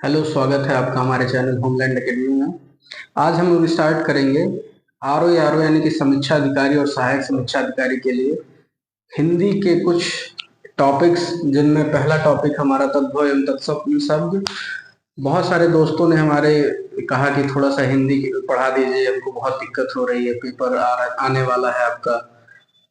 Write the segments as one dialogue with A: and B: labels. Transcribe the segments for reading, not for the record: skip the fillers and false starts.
A: Hello, स्वागत है आपका हमारे चैनल होमलैंड एकेडमी में। आज हम लोग स्टार्ट करेंगे आरओ यानी कि समीक्षा अधिकारी और सहायक समीक्षा अधिकारी के लिए हिंदी के कुछ टॉपिक्स, जिनमें पहला टॉपिक हमारा तद्भव एवं तत्सम शब्द। बहुत सारे दोस्तों ने हमारे कहा कि थोड़ा सा हिंदी पढ़ा दीजिए, हमको बहुत दिक्कत हो रही है, पेपर आने वाला है आपका।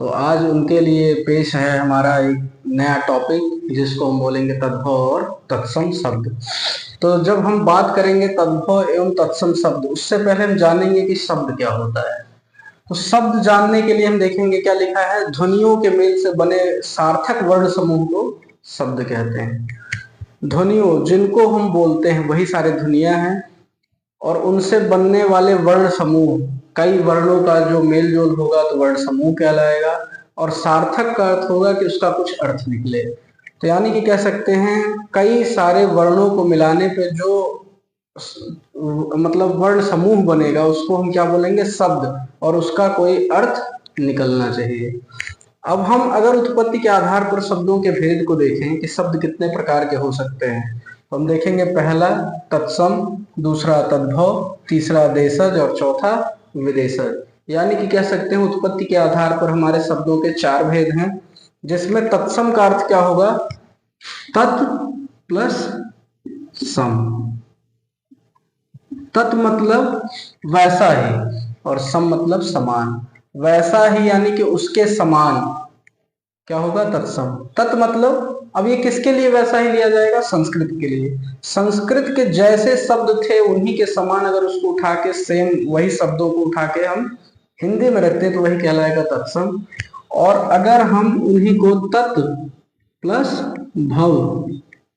A: तो आज उनके लिए पेश है हमारा एक नया टॉपिक, जिसको हम बोलेंगे तद्भव और तत्सम शब्द। तो जब हम बात करेंगे तद्भव एवं तत्सम शब्द, उससे पहले हम जानेंगे कि शब्द क्या होता है। तो शब्द जानने के लिए हम देखेंगे क्या लिखा है। ध्वनियों के मेल से बने सार्थक वर्ण समूह को शब्द कहते हैं। ध्वनियों जिनको हम बोलते हैं वही सारे ध्वनियां हैं, और उनसे बनने वाले वर्ण समूह, कई वर्णों का जो मेल जोल होगा तो वर्ण समूह कहलाएगा। और सार्थक का अर्थ होगा कि उसका कुछ अर्थ निकले। तो यानी कि कह सकते हैं कई सारे वर्णों को मिलाने पे जो मतलब वर्ण समूह बनेगा उसको हम क्या बोलेंगे, शब्द, और उसका कोई अर्थ निकलना चाहिए। अब हम अगर उत्पत्ति के आधार पर शब्दों के भेद को देखें कि शब्द कितने प्रकार के हो सकते हैं, तो हम देखेंगे पहला तत्सम, दूसरा तद्भव, तीसरा देशज और चौथा विदेशज। यानी कि कह सकते हैं उत्पत्ति के आधार पर हमारे शब्दों के चार भेद हैं, जिसमें तत्सम का अर्थ क्या होगा, तत् प्लस सम। तत् मतलब वैसा ही, और सम मतलब समान। वैसा ही यानी कि उसके समान क्या होगा, तत्सम। तत् मतलब अब ये किसके लिए वैसा ही लिया जाएगा, संस्कृत के लिए। संस्कृत के जैसे शब्द थे उन्हीं के समान अगर उसको उठा के, सेम वही शब्दों को उठा के हम हिंदी में रखते हैं तो वही कहलाएगा तत्सम। और अगर हम उन्हीं को तत् प्लस भव,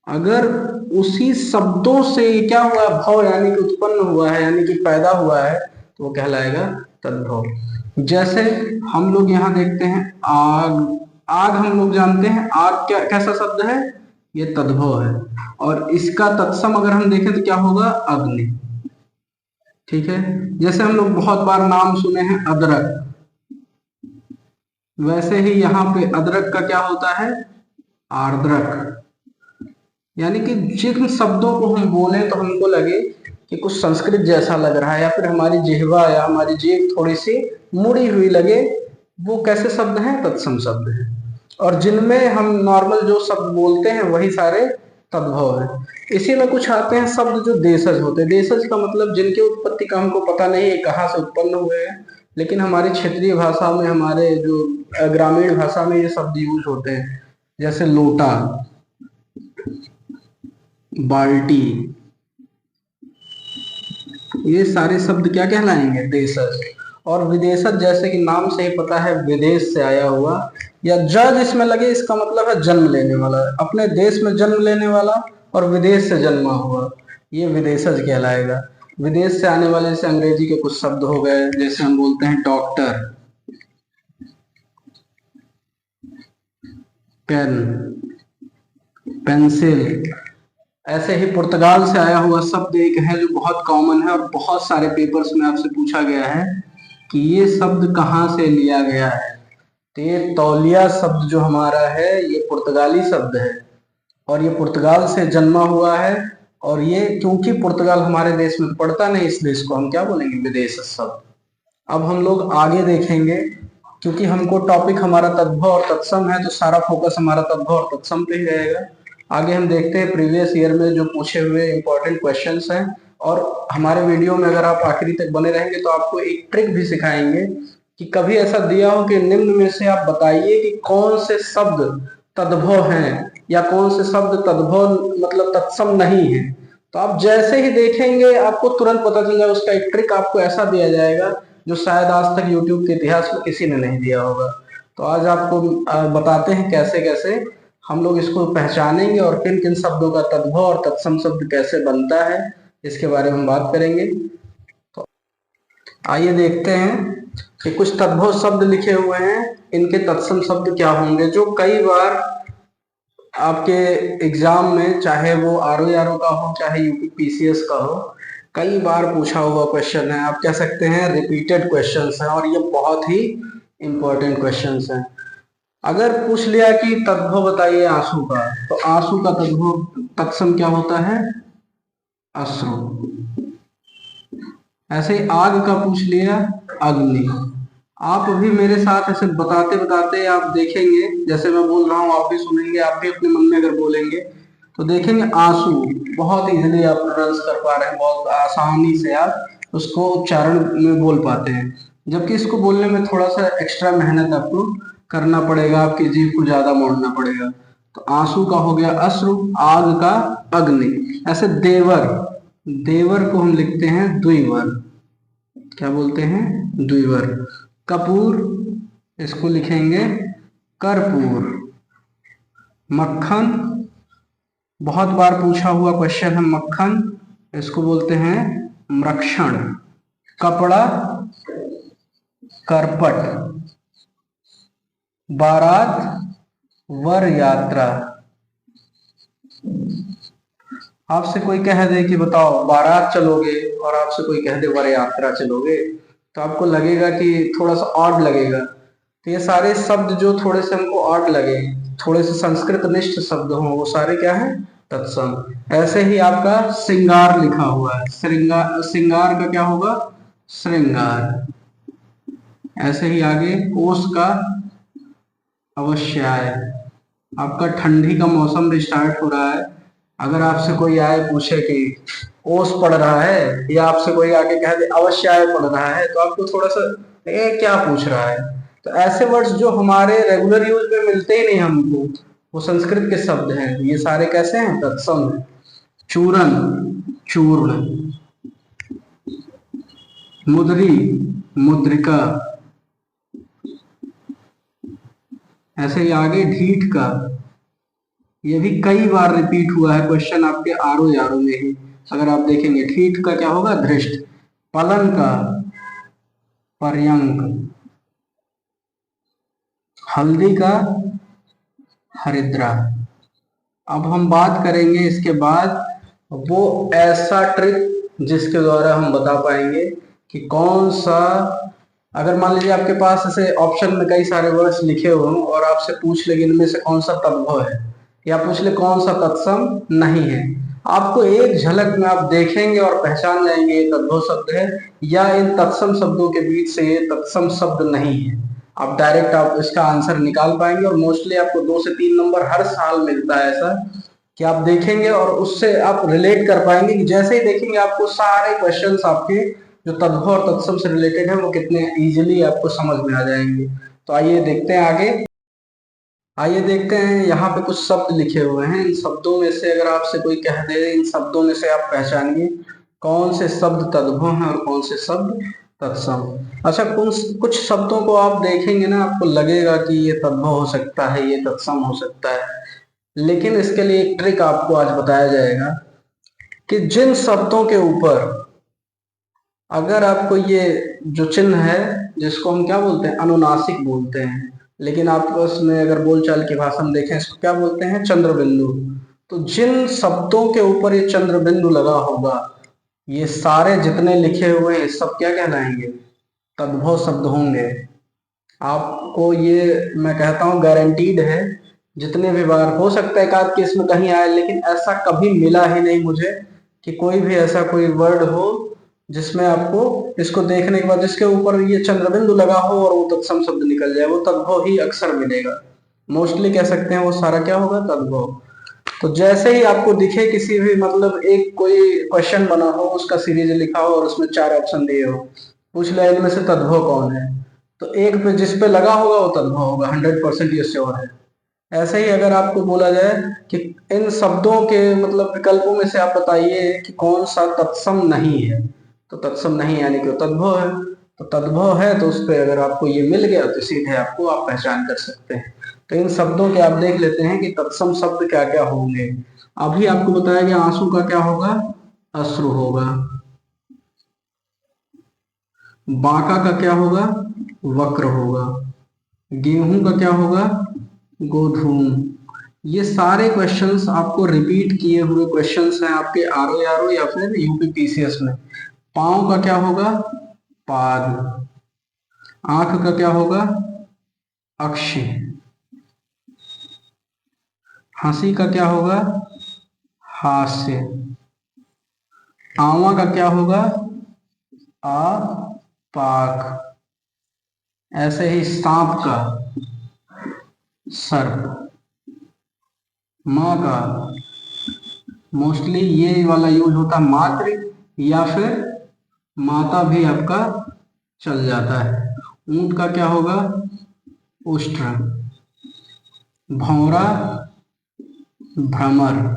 A: अगर उसी शब्दों से क्या हुआ, भव यानी कि उत्पन्न हुआ है, यानी कि पैदा हुआ है, तो वो कहलाएगा तद्भव। जैसे हम लोग यहाँ देखते हैं आग। आग हम लोग जानते हैं आग क्या कैसा शब्द है, ये तद्भव है। और इसका तत्सम अगर हम देखें तो क्या होगा, अग्नि। ठीक है। जैसे हम लोग बहुत बार नाम सुने हैं अदरक, वैसे ही यहाँ पे अदरक का क्या होता है, आर्द्रक। यानी कि जिन शब्दों को हम बोले तो हमको लगे कि कुछ संस्कृत जैसा लग रहा है, या फिर हमारी जिह्वा या हमारी जीभ थोड़ी सी मुड़ी हुई लगे, वो कैसे शब्द हैं, तत्सम शब्द हैं। और जिनमें हम नॉर्मल जो शब्द बोलते हैं वही सारे तद्भव है। इसी में कुछ आते हैं शब्द जो देशज होते हैं। देशज का मतलब जिनकी उत्पत्ति का हमको पता नहीं है कहाँ से उत्पन्न हुए हैं, लेकिन हमारी क्षेत्रीय भाषा में, हमारे जो ग्रामीण भाषा में ये शब्द यूज होते हैं। जैसे लोटा, बाल्टी, ये सारे शब्द क्या कहलाएंगे, देशज। और विदेशज जैसे कि नाम से ही पता है, विदेश से आया हुआ, या जज इसमें लगे, इसका मतलब है जन्म लेने वाला, अपने देश में जन्म लेने वाला और विदेश से जन्मा हुआ, ये विदेशज कहलाएगा। विदेश से आने वाले से अंग्रेजी के कुछ शब्द हो गए, जैसे हम बोलते हैं डॉक्टर, पेन, पेंसिल। ऐसे ही पुर्तगाल से आया हुआ शब्द एक है जो बहुत कॉमन है, और बहुत सारे पेपर्स में आपसे पूछा गया है कि ये शब्द कहाँ से लिया गया है। तो ये तौलिया शब्द जो हमारा है ये पुर्तगाली शब्द है, और ये पुर्तगाल से जन्मा हुआ है। और ये क्योंकि पुर्तगाल हमारे देश में पड़ता नहीं, इस देश को हम क्या बोलेंगे, विदेश शब्द। अब हम लोग आगे देखेंगे, क्योंकि हमको टॉपिक हमारा तद्भव और तत्सम है, तो सारा फोकस हमारा तद्भव और तत्सम पे ही रहेगा। आगे हम देखते हैं प्रीवियस ईयर में जो पूछे हुए इंपॉर्टेंट क्वेश्चंस हैं। और हमारे वीडियो में अगर आप आखिरी तक बने रहेंगे तो आपको एक ट्रिक भी सिखाएंगे कि कभी ऐसा दिया हो कि निम्न में से आप बताइए कि कौन से शब्द तद्भव हैं, या कौन से शब्द तद्भव मतलब तत्सम नहीं है। तो आप जैसे ही देखेंगे आपको तुरंत पता चल जाएगा। उसका एक ट्रिक आपको ऐसा दिया जाएगा जो शायद आज तक यूट्यूब के इतिहास में किसी ने नहीं दिया होगा। तो आज आपको बताते हैं कैसे कैसे हम लोग इसको पहचानेंगे, और किन किन शब्दों का तद्भव और तत्सम शब्द कैसे बनता है, इसके बारे में बात करेंगे। तो आइए देखते हैं कि कुछ तद्भव शब्द लिखे हुए हैं, इनके तत्सम शब्द क्या होंगे, जो कई बार आपके एग्जाम में, चाहे वो आरओ का हो चाहे यूपीपीसीएस का हो, कई बार पूछा हुआ क्वेश्चन है। आप कह सकते हैं रिपीटेड क्वेश्चंस हैं, और ये बहुत ही इंपॉर्टेंट क्वेश्चंस हैं। अगर पूछ लिया कि तद्भव बताइए आंसू का, तो आंसू का तद्भव तत्सम क्या होता है, अश्रु। ऐसे ही आग का पूछ लिया, अग्नि। आप अभी मेरे साथ ऐसे बताते बताते आप देखेंगे, जैसे मैं बोल रहा हूँ आप भी सुनेंगे, आप भी अपने मन में अगर बोलेंगे तो देखेंगे आंसू। बहुत इजीली आप प्रोनाउंस कर पा रहे हैं, बहुत आसानी से आप उसको उच्चारण में बोल पाते हैं, जबकि इसको बोलने में थोड़ा सा एक्स्ट्रा मेहनत आपको करना पड़ेगा, आपकी जीभ को ज्यादा मोड़ना पड़ेगा। तो आंसू का हो गया अश्रु, आग का अग्नि। ऐसे देवर, देवर को हम लिखते हैं द्विवर, क्या बोलते हैं, द्विवर। कपूर, इसको लिखेंगे कर्पूर। मक्खन, बहुत बार पूछा हुआ क्वेश्चन है मक्खन, इसको बोलते हैं मृक्षण। कपड़ा, करपट। बारात, वर यात्रा। आपसे कोई कह दे कि बताओ बारात चलोगे, और आपसे कोई कह दे वर यात्रा चलोगे, तो आपको लगेगा कि थोड़ा सा ऑड लगेगा। तो ये सारे शब्द जो थोड़े से हमको ऑड लगे, थोड़े से संस्कृत निष्ठ शब्द हों, वो सारे क्या है, तत्सम। ऐसे ही आपका श्रृंगार लिखा हुआ है, श्रृंगार, श्रृंगार का क्या होगा, श्रृंगार। ऐसे ही आगे ओस का अवश्याय। आपका ठंडी का मौसम भी स्टार्ट हो रहा है, अगर आपसे कोई आए पूछे कि ओस पड़ रहा है, या आपसे कोई आके कह दे अवश्याय पड़ रहा है, तो आपको थोड़ा सा ये क्या पूछ रहा है। तो ऐसे वर्ड्स जो हमारे रेगुलर यूज में मिलते ही नहीं हमको, वो संस्कृत के शब्द हैं, ये सारे कैसे हैं, तत्सम है। चूरन, चूर्ण। मुद्री, मुद्रिका। ऐसे ही आगे ढीठ का, ये भी कई बार रिपीट हुआ है क्वेश्चन आपके आरो यारो में ही, अगर आप देखेंगे ढीठ का क्या होगा, धृष्ट। पलन का पर्यंक। हल्दी का हरिद्रा। अब हम बात करेंगे इसके बाद वो ऐसा ट्रिक जिसके द्वारा हम बता पाएंगे कि कौन सा, अगर मान लीजिए आपके पास ऐसे ऑप्शन में कई सारे वर्ड्स लिखे हुए हों और आपसे पूछ ले इनमें से कौन सा तद्भव है, या पूछ ले कौन सा तत्सम नहीं है, आपको एक झलक में आप देखेंगे और पहचान जाएंगे ये तद्भव शब्द है, या इन तत्सम शब्दों के बीच से ये तत्सम शब्द नहीं है। आप डायरेक्ट आप इसका आंसर निकाल पाएंगे, और मोस्टली आपको 2 से 3 नंबर हर साल मिलता है ऐसा, कि आप देखेंगे और उससे आप रिलेट कर पाएंगे, कि जैसे ही देखेंगे आपको सारे क्वेश्चंस आपके जो तद्भव और तत्सम से रिलेटेड है वो कितने इजीली आपको समझ में आ जाएंगे। तो आइए देखते हैं आगे। आइए देखते हैं, यहाँ पे कुछ शब्द लिखे हुए हैं, इन शब्दों में से अगर आपसे कोई कह दे, इन शब्दों में से आप पहचानिए कौन से शब्द तद्भव हैं और कौन से शब्द तत्सम। अच्छा, कुछ शब्दों को आप देखेंगे ना, आपको लगेगा कि ये तद्भव हो सकता है, ये तत्सम हो सकता है, लेकिन इसके लिए एक ट्रिक आपको आज बताया जाएगा कि जिन शब्दों के ऊपर अगर आपको ये जो चिन्ह है, जिसको हम क्या बोलते हैं, अनुनासिक बोलते हैं, लेकिन आप उसमें अगर बोलचाल की भाषा में देखें इसको क्या बोलते हैं, चंद्र बिंदु। तो जिन शब्दों के ऊपर ये चंद्र बिंदु लगा होगा, ये सारे जितने लिखे हुए हैं सब क्या कहलाएंगे, तद्भव शब्द होंगे। आपको ये मैं कहता हूँ गारंटीड है, जितने भी बार हो सकता है एक आध केस में कहीं आए, लेकिन ऐसा कभी मिला ही नहीं मुझे कि कोई भी ऐसा कोई वर्ड हो जिसमें आपको इसको देखने के बाद जिसके ऊपर ये चंद्रबिंदु लगा हो और वो तत्सम शब्द निकल जाए, वो तद्भव ही अक्सर मिलेगा। मोस्टली कह सकते हैं वो सारा क्या होगा, तद्भव। तो जैसे ही आपको दिखे किसी भी, मतलब एक कोई क्वेश्चन बना हो, उसका सीरीज लिखा हो और उसमें 4 ऑप्शन दिए हो, पूछ ले इनमें से तद्भव कौन है, तो एक पे जिस पे लगा होगा वो तद्भव होगा, 100% ये श्योर है। ऐसे ही अगर आपको बोला जाए कि इन शब्दों के मतलब विकल्पों में से आप बताइए कि कौन सा तत्सम नहीं है, तो तत्सम नहीं यानी कि तद्भव है। तो तद्भव है तो उस पर अगर आपको ये मिल गया तो सीधे आपको आप पहचान कर सकते हैं। तो इन शब्दों के आप देख लेते हैं कि तत्सम शब्द क्या क्या होंगे। अभी आपको बताया गया आंसू का क्या होगा, अश्रु होगा। बांका का क्या होगा, वक्र होगा। गेहूं का क्या होगा, गोधूम। ये सारे क्वेश्चंस आपको रिपीट किए हुए क्वेश्चंस हैं आपके आरओ आरओ या फिर यूपी पीसीएस में। पांव का क्या होगा, पाद। आंख का क्या होगा, अक्षि। हंसी का क्या होगा, हास्य। आवा का क्या होगा? आ पाक। ऐसे ही सांप का सर्प। माँ का मोस्टली ये वाला यूज होता है मातृ, या फिर माता भी आपका चल जाता है। ऊंट का क्या होगा? उष्ट्र। भौरा, भ्रमर।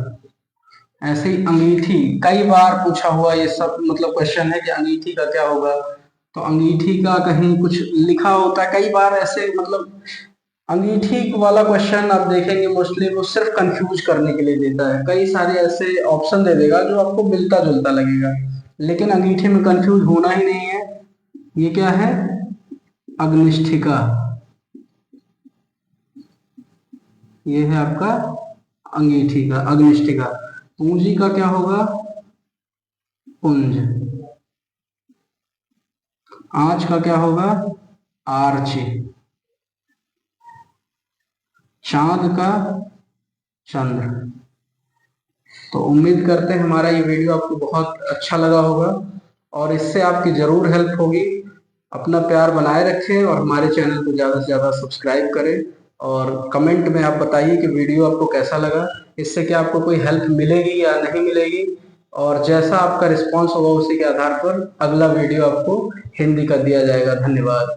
A: ऐसे ही अंगीठी, कई बार पूछा हुआ ये सब मतलब क्वेश्चन है कि अंगीठी का क्या होगा। तो अंगीठी का कहीं कुछ लिखा होता है, कई बार ऐसे मतलब अंगीठी वाला क्वेश्चन आप देखेंगे मोस्टली वो सिर्फ कंफ्यूज करने के लिए देता है, कई सारे ऐसे ऑप्शन दे देगा जो आपको मिलता जुलता लगेगा, लेकिन अंगीठी में कंफ्यूज होना ही नहीं है। ये क्या है? अग्निष्ठिका। ये है आपका अंगीठी का, अग्निष्ठिका। पूंजी का क्या होगा? पुंज। आंच का क्या होगा? आर्ची। चांद का चंद्र। तो उम्मीद करते हैं हमारा ये वीडियो आपको बहुत अच्छा लगा होगा और इससे आपकी जरूर हेल्प होगी। अपना प्यार बनाए रखें और हमारे चैनल को ज़्यादा से ज़्यादा सब्सक्राइब करें और कमेंट में आप बताइए कि वीडियो आपको कैसा लगा, इससे क्या आपको कोई हेल्प मिलेगी या नहीं मिलेगी, और जैसा आपका रिस्पॉन्स होगा उसी के आधार पर अगला वीडियो आपको हिंदी का दिया जाएगा। धन्यवाद।